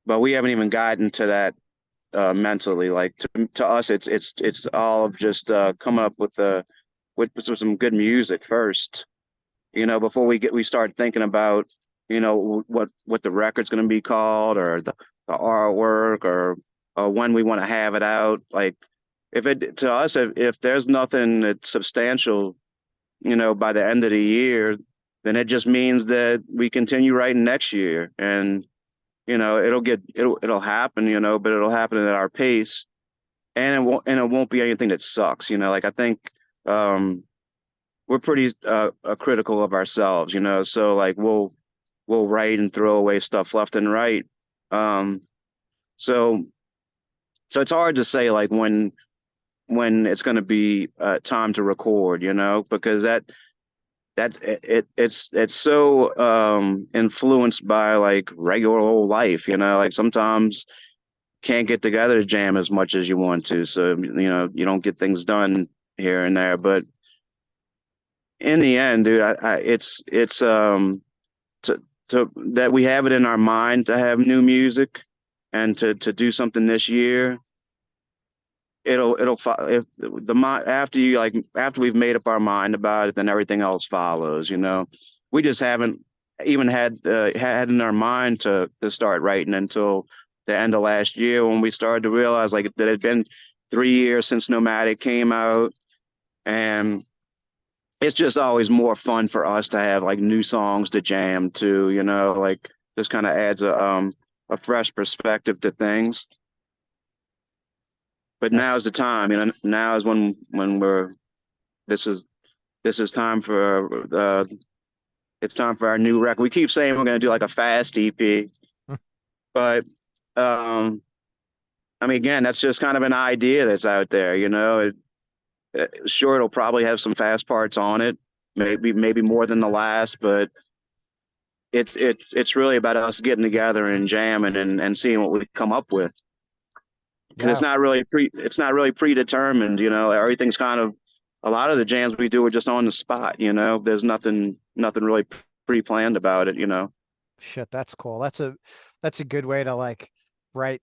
but we haven't even gotten to that mentally. Like to us, it's all of just coming up with some good music first, you know, before we start thinking about, you know, what the record's going to be called, or the artwork, or when we want to have it out. Like if it to us, if there's nothing that's substantial, you know, by the end of the year, then it just means that we continue writing next year. And you know, it'll happen, you know, but it'll happen at our pace, and it won't be anything that sucks, you know. Like I think um we're pretty critical of ourselves, you know. So like we'll write and throw away stuff left and right. Um, so so it's hard to say like when it's going to be time to record, you know, because it's so influenced by like regular old life, you know. Like sometimes can't get together to jam as much as you want to, so you know you don't get things done here and there. But in the end, dude, it's to that we have it in our mind to have new music and to do something this year. If the mind after you like after we've made up our mind about it, then everything else follows. You know, we just haven't even had in our mind to start writing until the end of last year, when we started to realize like that it had been 3 years since Nomadic came out, and it's just always more fun for us to have like new songs to jam to, you know, like just kind of adds a fresh perspective to things. But now That's is the time, you know, now is when we're this is this is time for it's time for our new record. We keep saying we're gonna do like a fast EP, but um I mean again, that's just kind of an idea that's out there, you know. Sure, it'll probably have some fast parts on it, maybe more than the last, but it's really about us getting together and jamming and seeing what we come up with, because yeah, it's not really predetermined, you know. Everything's kind of, a lot of the jams we do are just on the spot, you know. There's nothing really pre-planned about it, you know. shit, that's cool. That's a good way to like write,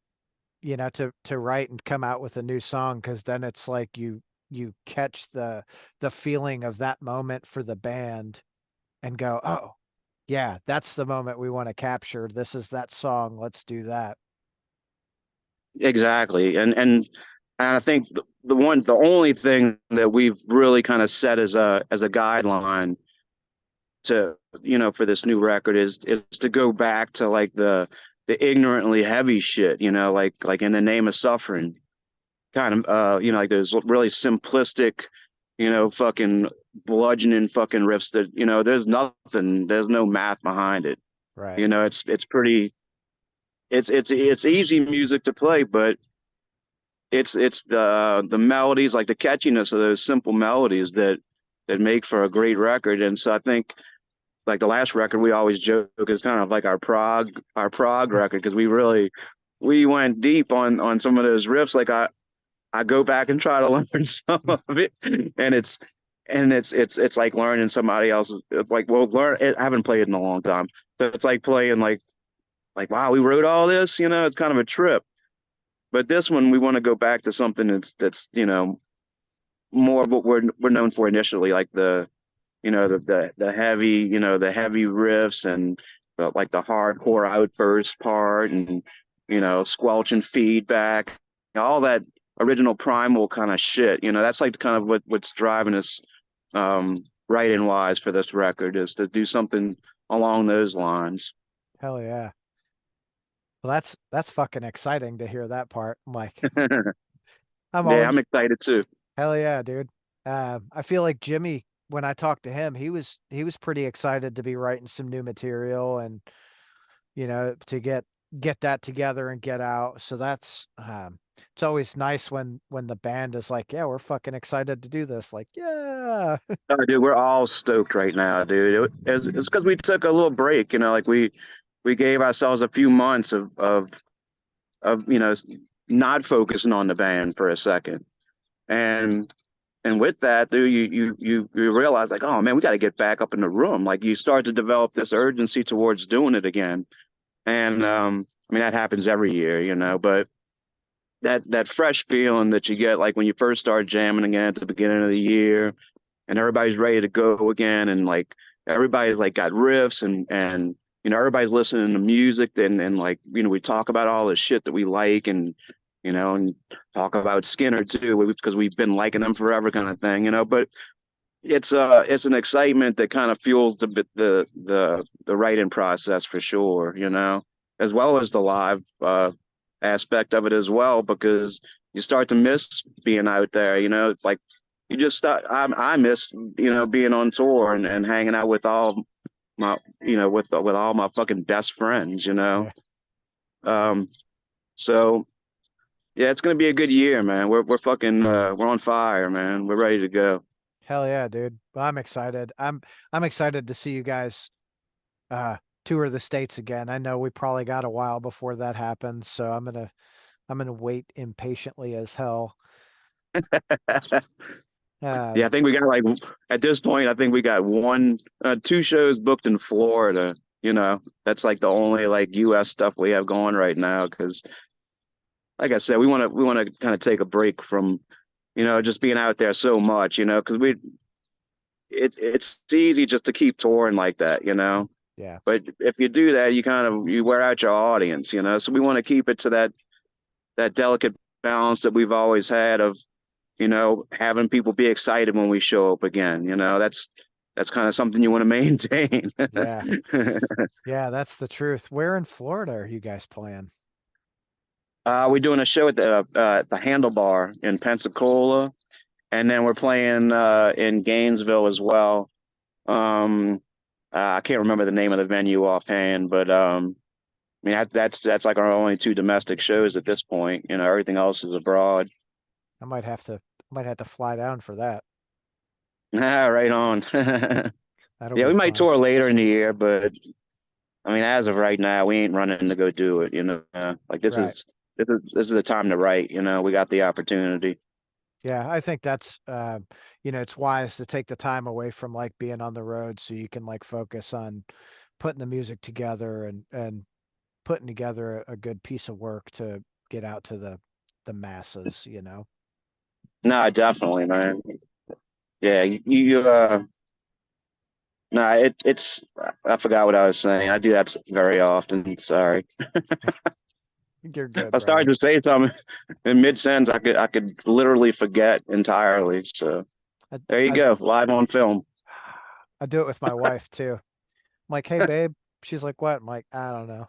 to write and come out with a new song, because then it's like you catch the feeling of that moment for the band and go, oh yeah, that's the moment we want to capture. This is that song. Let's do that. Exactly. And I think the only thing that we've really kind of set as a guideline to, you know, for this new record is to go back to like the ignorantly heavy shit, you know, like In the Name of Suffering, kind of you know, like those really simplistic, you know, fucking bludgeoning fucking riffs that, you know, there's no math behind it. Right. You know, it's pretty, it's easy music to play, but it's the melodies, like the catchiness of those simple melodies that make for a great record. And so I think like the last record we always joke is kind of like our prog record, because we went deep on some of those riffs. Like I go back and try to learn some of it, and it's like learning somebody else's. It's like, well, I haven't played it in a long time, so it's like playing like wow, we wrote all this. You know, it's kind of a trip. But this one, we want to go back to something that's you know more of what we're known for initially, like you know the heavy, you know, the heavy riffs, and like the hardcore outburst part, and you know, squelching feedback, all that original primal kind of shit. You know, that's like kind of what's driving us um writing wise for this record, is to do something along those lines. Hell yeah. Well, that's fucking exciting to hear that part. I'm like, I'm all Yeah, I'm excited too. hell yeah, dude. I feel like Jimmy, when I talked to him, he was pretty excited to be writing some new material and to get that together and get out. So that's it's always nice when the band is like, yeah, we're fucking excited to do this. Like, yeah. Oh, dude, we're all stoked right now, dude. It's because we took a little break, like we gave ourselves a few months of not focusing on the band for a second, and with that, dude, you realize like, oh man, we got to get back up in the room. Like you start to develop this urgency towards doing it again, and I mean that happens every year, but that fresh feeling that you get like when you first start jamming again at the beginning of the year and everybody's ready to go again and like everybody's like got riffs and everybody's listening to music and like we talk about all the shit that we like and talk about Skinner too because we've been liking them forever kind of thing, but it's an excitement that kind of fuels the writing process for sure, as well as the live aspect of it as well because you start to miss being out there, it's like you just start. I miss being on tour and hanging out with all my with all my fucking best friends. Yeah. Um, so yeah, it's gonna be a good year, man. We're fucking we're on fire, man. We're ready to go. Hell yeah, dude. Well, I'm excited. I'm excited to see you guys uh tour the States again. I know we probably got a while before that happens, so I'm gonna wait impatiently as hell. Yeah, I Um, think we got like at this point, I think we got two shows booked in Florida. That's like the only like U.S. stuff we have going right now because, like I said, we want to kind of take a break from just being out there so much, because it's easy just to keep touring like that. yeah. But if you do that, you wear out your audience. So we want to keep it to that delicate balance that we've always had of having people be excited when we show up again. That's kind of something you want to maintain. Yeah. Yeah, that's the truth. Where in Florida are you guys playing? We're doing a show at the Handlebar in Pensacola, and then we're playing in Gainesville as well. Um, I can't remember the name of the venue offhand, but I mean that's like our only two domestic shows at this point. Everything else is abroad. I might have to fly down for that. Ah, right on. That'll Yeah, be we might fun. tour later in the year, but I mean, as of right now, we ain't running to go do it. Like Right. this is the time to write. We got the opportunity. Yeah, I think that's it's wise to take the time away from like being on the road so you can like focus on putting the music together and putting together a good piece of work to get out to the masses. No, definitely, man. Yeah, no, it's. I forgot what I was saying. I do that very often. Sorry. You're good, I started brother. to say something in mid sentence. I could literally forget entirely. So I, there you I go, live on film. I do it with my wife too. I'm like, hey babe. She's like, what? I'm like, I don't know.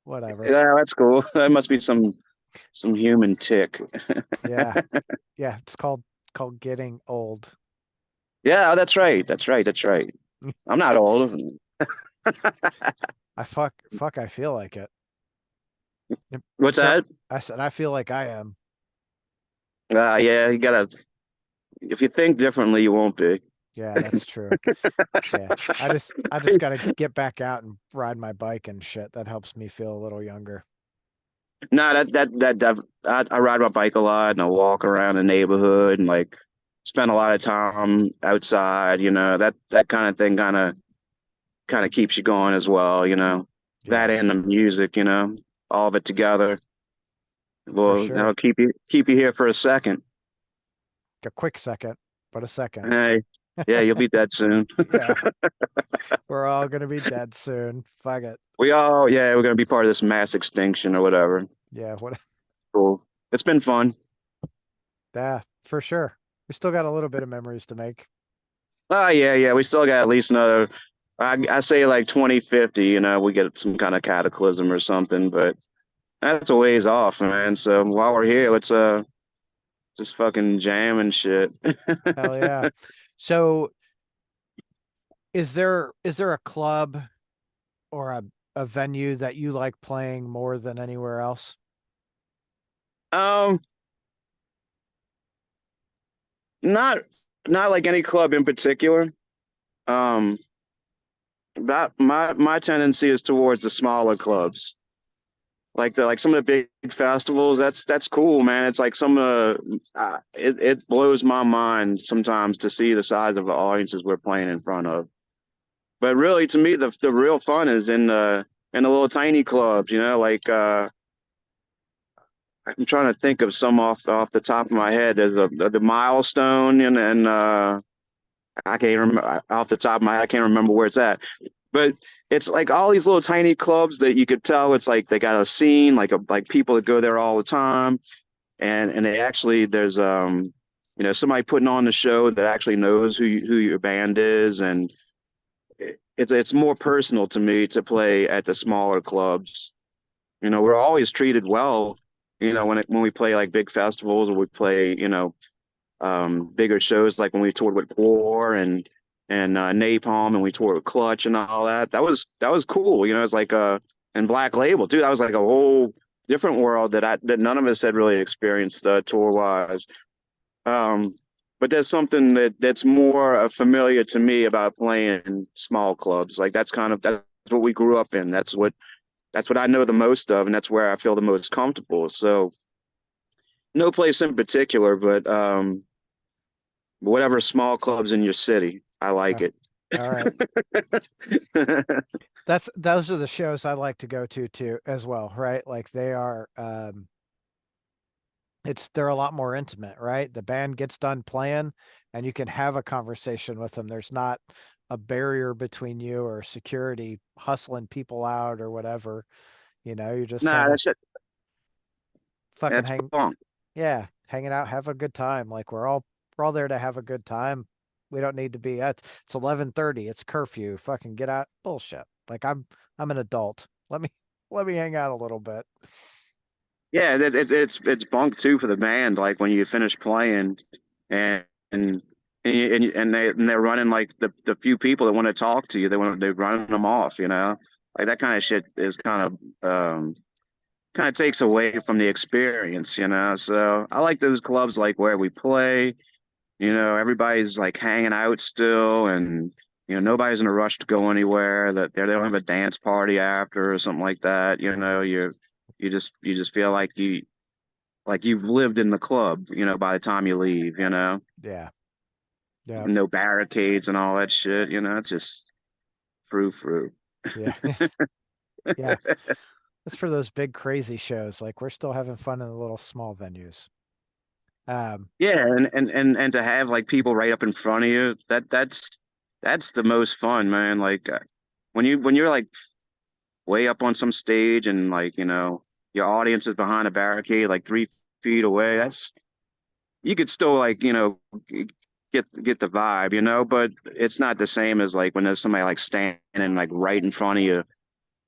Whatever. Yeah, that's cool. That must be some human tick. Yeah. Yeah. It's called getting old. Yeah, that's right. That's right. That's right. I'm not old. I feel like it. Yep. What's So that? I said I feel like I am. Yeah, you gotta. If you think differently, you won't be. Yeah, that's true. Yeah. I just gotta get back out and ride my bike and shit. That helps me feel a little younger. No, I ride my bike a lot and I walk around the neighborhood and like spend a lot of time outside. That kind of thing kind of keeps you going as well. That Yeah, and the music. All of it together. for Well, sure. that'll keep you here for a second. A quick second, but a second. Hey, yeah, you'll be dead soon. Yeah. We're all gonna be dead soon. Fuck it. Yeah, we're gonna be part of this mass extinction or whatever. Yeah, what Cool. It's been fun. yeah, for sure. We still got a little bit of memories to make. Oh yeah. We still got at least another. I say like 2050. We get some kind of cataclysm or something, but that's a ways off, man. So while we're here, let's just fucking jam and shit. Hell yeah. So is there a club or a venue that you like playing more than anywhere else? Um, not not like any club in particular. Um, but my tendency is towards the smaller clubs. Like some of the big festivals, that's cool, man. It's like some of it blows my mind sometimes to see the size of the audiences we're playing in front of. But really, to me, the real fun is in the little tiny clubs, you know, like I'm trying to think of some off the top of my head. There's the Milestone and I can't remember off the top of my head. I can't remember where it's at. But it's like all these little tiny clubs that you could tell it's like they got a scene, like people that go there all the time, and they actually there's you know somebody putting on the show that actually knows who your band is, and it's more personal to me to play at the smaller clubs. You know, we're always treated well. You know, when we play like big festivals or we play, you know, bigger shows like when we toured with War and Napalm and we toured with Clutch and all that. That was cool. You know, it's like and Black Label too. That was like a whole different world that none of us had really experienced tour wise. Um, but there's something that's more familiar to me about playing small clubs. Like that's what we grew up in. That's what I know the most of, and that's where I feel the most comfortable. So no place in particular, but whatever small clubs in your city, I Uh, like it. All right. Those are the shows I like to go to too as well, right? Like they are they're a lot more intimate, right? The band gets done playing and you can have a conversation with them. There's not a barrier between you or security hustling people out or whatever. You're just Nah, kind of that's it. fucking That's hang fun. yeah, hanging out, have a good time. Like we're all there to have a good time. We don't need to be at it's 11:30, it's curfew. Fucking get out. Bullshit. Like I'm an adult. Let me hang out a little bit. Yeah, it's bunk too for the band. Like when you finish playing, and and they're running like the few people that want to talk to you, they're running them off. You know, like that kind of shit is kind of takes away from the experience. You know, so I like those clubs like where we play. You know, everybody's like hanging out still, and you know nobody's in a rush to go anywhere. That they don't have a dance party after or something like that. You know, you just feel like you've lived in the club. You know, by the time you leave, you know, Yeah. Yeah. no barricades and all that shit. You know, it's just frou. Yeah. Yeah. That's for those big crazy shows. Like we're still having fun in the little small venues. Um, Yeah, and to have like people right up in front of you, that's the most fun, man. Like when you're like way up on some stage and like you know your audience is behind a barricade like 3 feet away. That's you could still like you know get the vibe, you know, but it's not the same as like when there's somebody like standing like right in front of you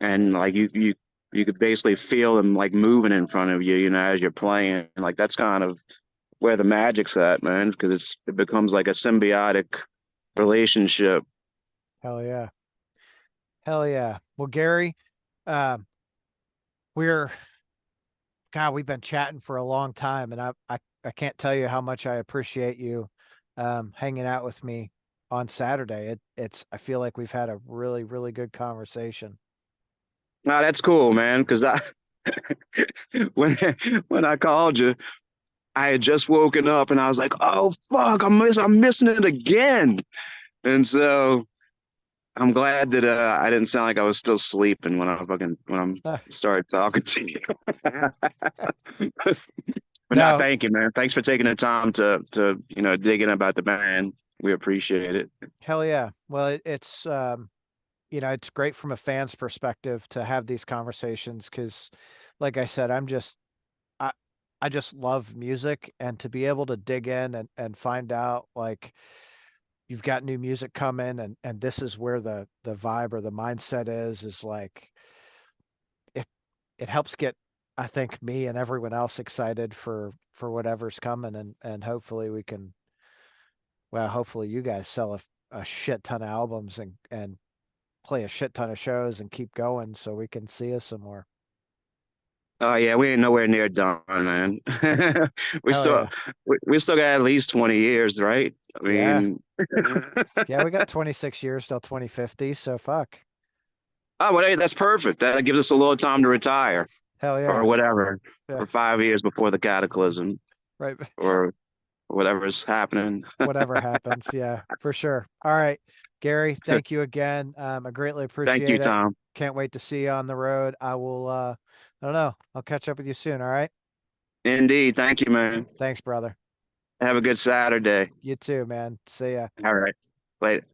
and like you could basically feel them like moving in front of you, you know, as you're playing. Like that's kind of where the magic's at, man, because it becomes like a symbiotic relationship. Hell yeah. Hell yeah. Well, Gary, um, we're God, we've been chatting for a long time, and I can't tell you how much I appreciate you hanging out with me on Saturday. It's I feel like we've had a really, really good conversation. Now that's cool, man, because I when when I called you, I had just woken up and I was like, "Oh fuck, I'm missing it again." And so I'm glad that I didn't sound like I was still sleeping when I started talking to you. But no, No, thank you, man. Thanks for taking the time to you know dig in about the band. We appreciate it. hell yeah. Well, it's great from a fan's perspective to have these conversations because, like I said, I I just love music, and to be able to dig in and find out like you've got new music coming and this is where the vibe or the mindset is like it it helps get I think me and everyone else excited for whatever's coming, and hopefully we can. Well, hopefully you guys sell a shit ton of albums and play a shit ton of shows and keep going so we can see us some more. Oh yeah, we ain't nowhere near done, man. we Hell still yeah. we still got at least 20 years, right? I Yeah. mean, Yeah, we got 26 years till 2050, so fuck. oh, well, hey, that's perfect. That gives us a little time to retire Hell or yeah. whatever, Yeah. or 5 years before the cataclysm Right. or whatever's happening. Whatever happens. Yeah, for sure. All right. Gary, thank you again. I greatly Thank you, appreciate it. Tom. Can't wait to see you on the road. I will I don't know. I'll catch up with you soon. All right. Indeed. Thank you, man. Thanks, brother. Have a good Saturday. You too, man. See ya. All right. Later.